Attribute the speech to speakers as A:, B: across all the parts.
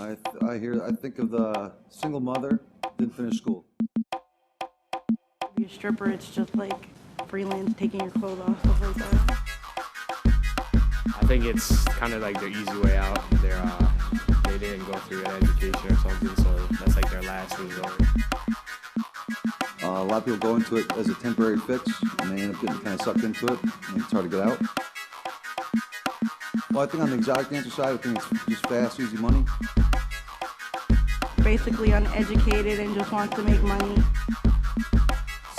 A: I think of the single mother, didn't finish school.
B: Be a stripper, it's just like freelance, taking your clothes off, stuff like that.
C: I think it's kind of like their easy way out. They didn't go through an education or something, so that's like their last resort.
A: A lot of people go into it as a temporary fix, and they end up getting kind of sucked into it, and it's hard to get out. Well, I think on the exotic dancer side, I think it's just fast, easy money.
B: Basically uneducated and just wants to make money.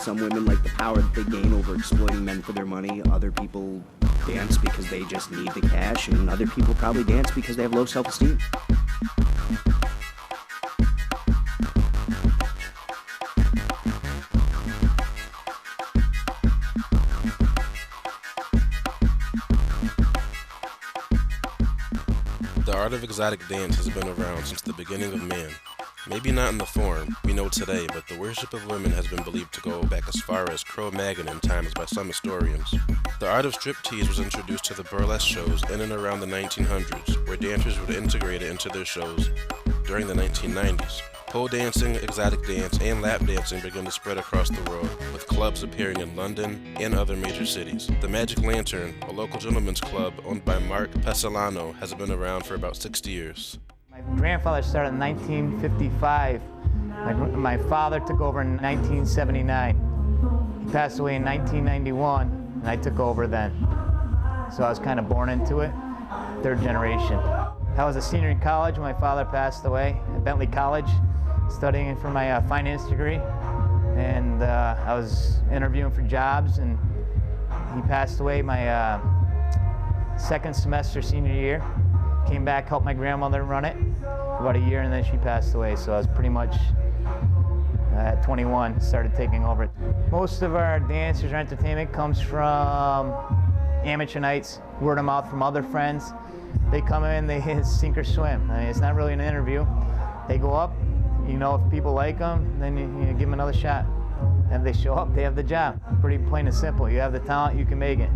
D: Some women like the power that they gain over exploiting men for their money. Other people dance because they just need the cash, and other people probably dance because they have low self-esteem.
E: The art of exotic dance has been around since the beginning of man. Maybe not in the form we know today, but the worship of women has been believed to go back as far as Cro-Magnon in times by some historians. The art of striptease was introduced to the burlesque shows in and around the 1900s, where dancers would integrate it into their shows during the 1990s. Pole dancing, exotic dance, and lap dancing began to spread across the world, with clubs appearing in London and other major cities. The Magic Lantern, a local gentleman's club owned by Mark Pesolano, has been around for about 60 years.
F: My grandfather started in 1955. My father took over in 1979. He passed away in 1991, and I took over then. So I was kind of born into it, third generation. I was a senior in college when my father passed away at Bentley College, studying for my finance degree. And I was interviewing for jobs, and he passed away my second semester senior year. Came back, helped my grandmother run it for about a year, and then she passed away. So I was pretty much at 21, started taking over. Most of our dancers or entertainment comes from amateur nights, word of mouth from other friends. They come in, they sink or swim. I mean, it's not really an interview. They go up, you know, if people like them, then you give them another shot. And if they show up, they have the job. Pretty plain and simple. You have the talent, you can make it.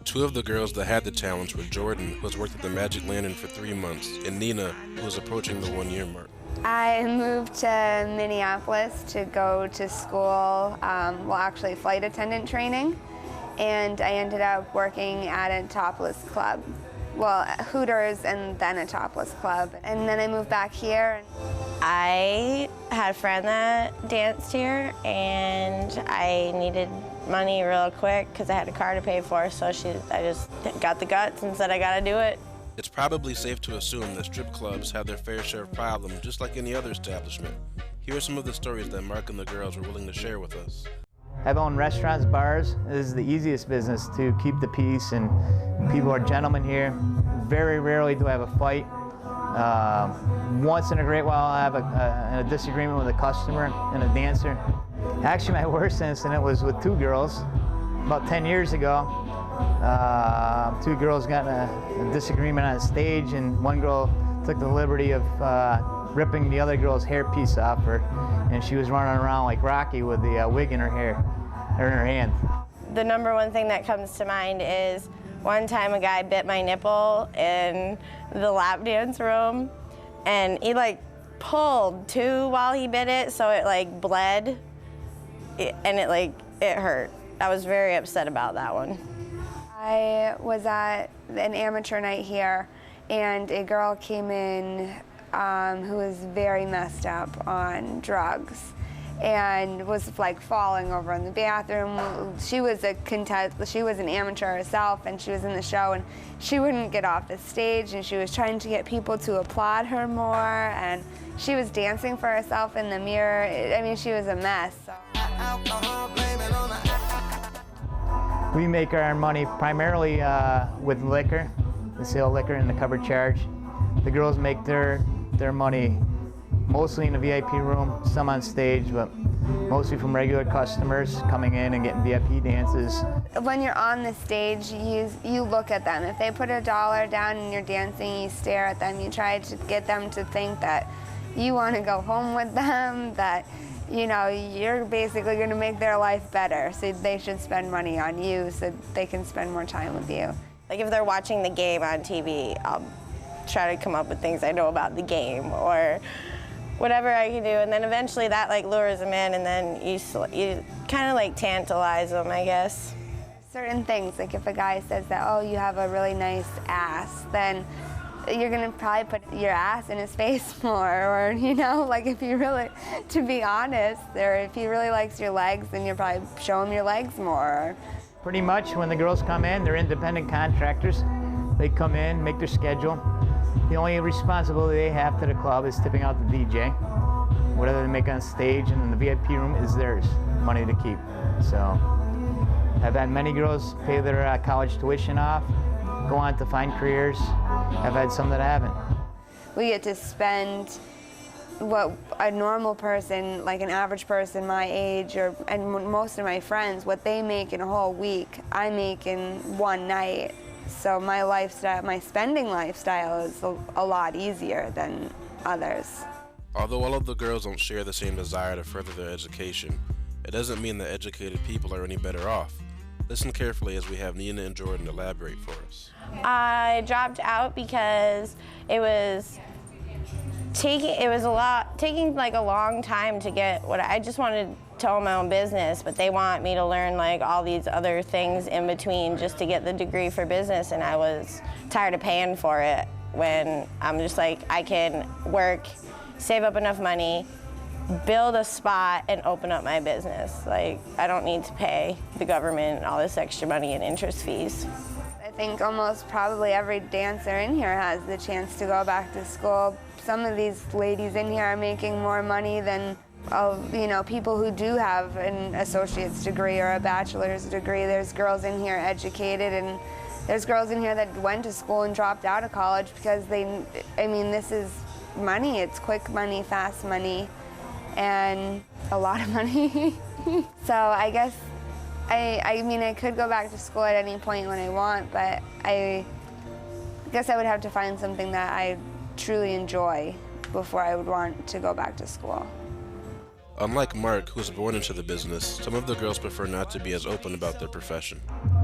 E: Two of the girls that had the talents were Jordan, who has worked at the Magic Lantern for 3 months, and Nina, who is approaching the 1-year mark.
G: I moved to Minneapolis to go to school, actually flight attendant training, and I ended up working at a topless club. Well, Hooters and then a topless club. And then I moved back here.
H: I had a friend that danced here, and I needed money real quick because I had a car to pay for, so I just got the guts and said I gotta do it.
E: It's probably safe to assume that strip clubs have their fair share of problems, just like any other establishment. Here are some of the stories that Mark and the girls were willing to share with us.
F: I've owned restaurants, bars. This is the easiest business to keep the peace, and people are gentlemen here. Very rarely do I have a fight. Once in a great while I have a disagreement with a customer and a dancer. Actually, my worst incident was with two girls about 10 years ago. Two girls got in a disagreement on stage, and one girl took the liberty of ripping the other girl's hairpiece off her, and she was running around like Rocky with the wig in her hair, or in her hand.
H: The number one thing that comes to mind is one time a guy bit my nipple in the lap dance room, and he like pulled too while he bit it, so it like bled, and it hurt. I was very upset about that one.
G: I was at an amateur night here, and a girl came in who was very messed up on drugs and was like falling over in the bathroom. She was an amateur herself, and she was in the show, and she wouldn't get off the stage, and she was trying to get people to applaud her more, and she was dancing for herself in the mirror. I mean, she was a mess. So.
F: We make our money primarily with liquor, the sale of liquor and the cover charge. The girls make their money mostly in the VIP room, some on stage, but mostly from regular customers coming in and getting VIP dances.
G: When you're on the stage, you look at them. If they put $1 down and you're dancing, you stare at them. You try to get them to think that you want to go home with them, that you know, you're basically going to make their life better, so they should spend money on you so they can spend more time with you.
H: Like if they're watching the game on TV, I'll try to come up with things I know about the game or whatever I can do. And then eventually that like lures them in, and then you kind of like tantalize them, I guess.
G: Certain things, like if a guy says that, oh, you have a really nice ass, then you're gonna probably put your ass in his face more, or, you know, like if you really, to be honest, or if he really likes your legs, then you'll probably show him your legs more.
F: Pretty much when the girls come in, they're independent contractors. They come in, make their schedule. The only responsibility they have to the club is tipping out the DJ. Whatever they make on stage and in the VIP room is theirs, money to keep. So I've had many girls pay their college tuition off, go on to find careers. I've had some that haven't.
G: We get to spend what a normal person, like an average person my age, and most of my friends, what they make in a whole week, I make in one night. So my lifestyle, my spending lifestyle is a lot easier than others.
E: Although all of the girls don't share the same desire to further their education, it doesn't mean that educated people are any better off. Listen carefully as we have Nina and Jordan elaborate for us.
H: I dropped out because it was taking like a long time to get what I just wanted to own my own business, but they want me to learn like all these other things in between just to get the degree for business, and I was tired of paying for it when I'm just like, I can work, save up enough money, build a spot, and open up my business. Like, I don't need to pay the government all this extra money in interest fees.
G: I think almost probably every dancer in here has the chance to go back to school. Some of these ladies in here are making more money than you know, people who do have an associate's degree or a bachelor's degree. There's girls in here educated, and there's girls in here that went to school and dropped out of college because I mean, this is money. It's quick money, fast money, and a lot of money. So I guess, I mean, I could go back to school at any point when I want, but I guess I would have to find something that I truly enjoy before I would want to go back to school.
E: Unlike Mark, who's born into the business, some of the girls prefer not to be as open about their profession.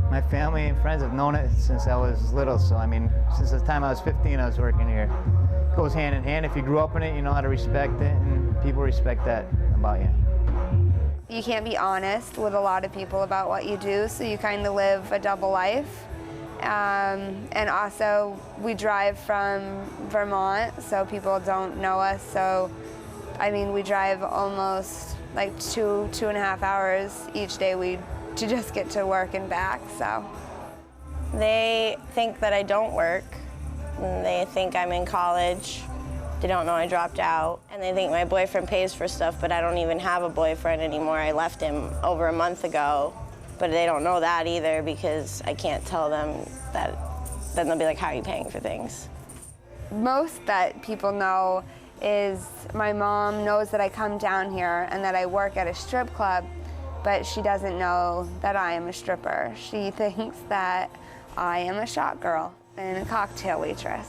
F: My family and friends have known it since I was little, so I mean, since the time I was 15, I was working here. It goes hand in hand. If you grew up in it, you know how to respect it, and people respect that about you.
G: You can't be honest with a lot of people about what you do, so you kind of live a double life. And also, we drive from Vermont, so people don't know us. So, I mean, we drive almost like 2.5 hours each day to just get to work and back, so.
H: They think that I don't work. And they think I'm in college. They don't know I dropped out. And they think my boyfriend pays for stuff, but I don't even have a boyfriend anymore. I left him over a month ago. But they don't know that either because I can't tell them that. Then they'll be like, how are you paying for things?
G: Most that people know is my mom knows that I come down here and that I work at a strip club, but she doesn't know that I am a stripper. She thinks that I am a shot girl and a cocktail waitress.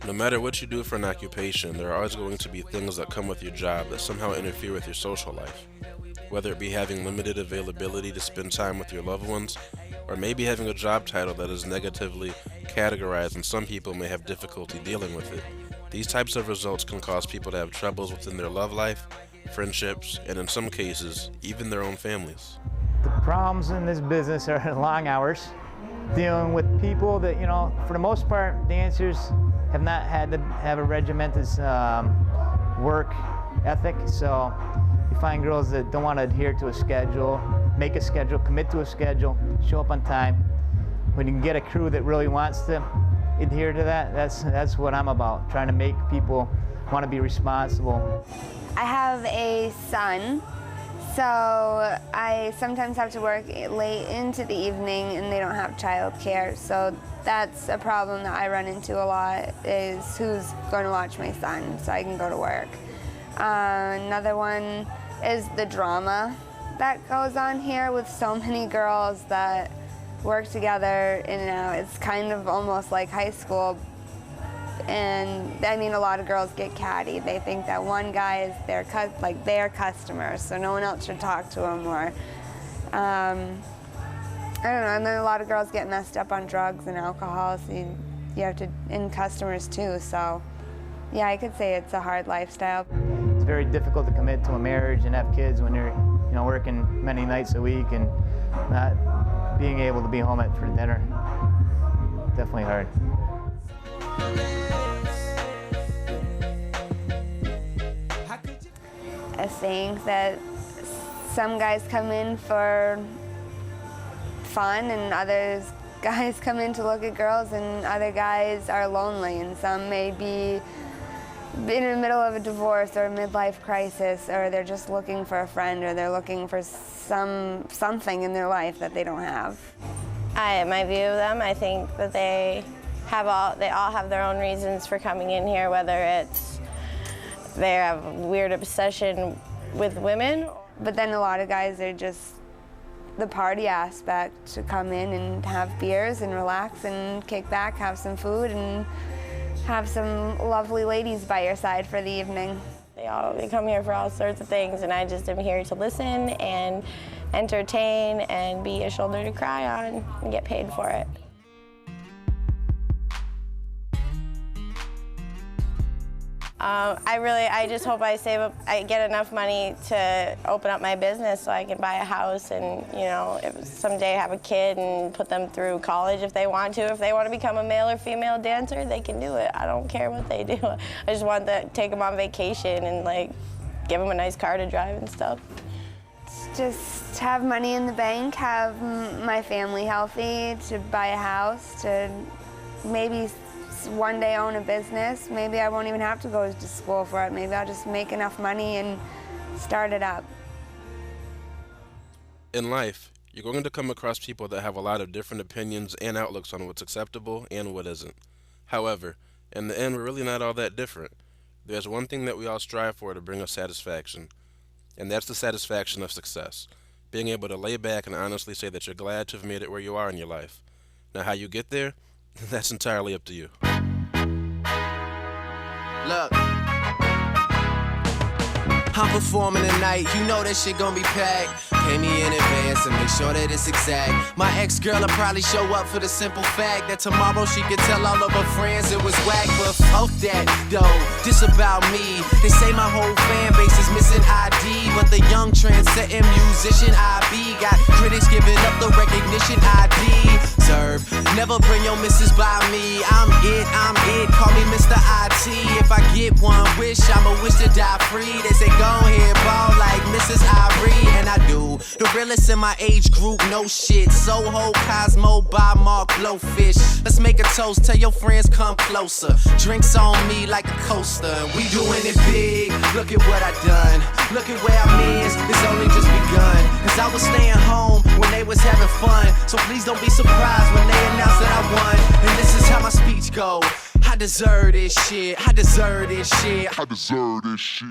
E: No matter what you do for an occupation, there are always going to be things that come with your job that somehow interfere with your social life. Whether it be having limited availability to spend time with your loved ones, or maybe having a job title that is negatively categorized and some people may have difficulty dealing with it. These types of results can cause people to have troubles within their love life, friendships, and in some cases, even their own families.
F: The problems in this business are long hours, dealing with people that, you know, for the most part, dancers have not had to have a regimented work ethic, so you find girls that don't want to adhere to a schedule, make a schedule, commit to a schedule, show up on time. When you can get a crew that really wants to adhere to that, that's what I'm about, trying to make people want to be responsible.
G: I have a son, so I sometimes have to work late into the evening and they don't have childcare, so that's a problem that I run into a lot, is who's going to watch my son so I can go to work. Another one is the drama that goes on here with so many girls that work together in and out. It's kind of almost like high school. And I mean, a lot of girls get catty. They think that one guy is their customer, so no one else should talk to him. Or I don't know. And then a lot of girls get messed up on drugs and alcohol. So you have to, and customers too. So, yeah, I could say it's a hard lifestyle.
F: It's very difficult to commit to a marriage and have kids when you're, working many nights a week and not being able to be home for dinner. Definitely hard.
G: I think that some guys come in for fun and others guys come in to look at girls, and other guys are lonely, and some may be in the middle of a divorce or a midlife crisis, or they're just looking for a friend, or they're looking for something in their life that they don't have.
H: My view of them, I think that they all have their own reasons for coming in here, whether it's they have a weird obsession with women.
G: But then a lot of guys are just the party aspect, to come in and have beers and relax and kick back, have some food, and have some lovely ladies by your side for the evening.
H: They come here for all sorts of things, and I just am here to listen and entertain and be a shoulder to cry on and get paid for it. I just hope I save up, I get enough money to open up my business so I can buy a house and, if someday have a kid and put them through college if they want to. If they want to become a male or female dancer, they can do it. I don't care what they do. I just want to take them on vacation and give them a nice car to drive and stuff.
G: Just have money in the bank, have my family healthy, to buy a house, to maybe one day own a business. Maybe I won't even have to go to school for it. Maybe I'll just make enough money and start it up.
E: In life, you're going to come across people that have a lot of different opinions and outlooks on what's acceptable and what isn't. However, in the end, we're really not all that different. There's one thing that we all strive for to bring us satisfaction, and that's the satisfaction of success. Being able to lay back and honestly say that you're glad to have made it where you are in your life. Now, how you get there, that's entirely up to you.
I: Look, I'm performing tonight, you know that shit gon' be packed. Pay me in advance and make sure that it's exact. My ex-girl will probably show up for the simple fact that tomorrow she could tell all of her friends it was whack. But fuck that, though, this about me. They say my whole fan base is missing ID, but the young trendsetting musician I be got critics giving up the recognition I deserve. Never bring your missus by me. I'm it, call me Mr. IT. If I get one wish, I'ma wish to die free. They say go ahead, ball like Mrs. Irie, and I do. The realest in my age group, no shit. Soho, Cosmo, by Mark, Blowfish. Let's make a toast, tell your friends come closer. Drinks on me like a coaster, and we doing it big. Look at what I done, look at where I'm in. It's only just begun, cause I was staying home when they was having fun. So please don't be surprised when they announce that I won. And this is how my speech go. I deserve this shit, I deserve this shit, I deserve this shit.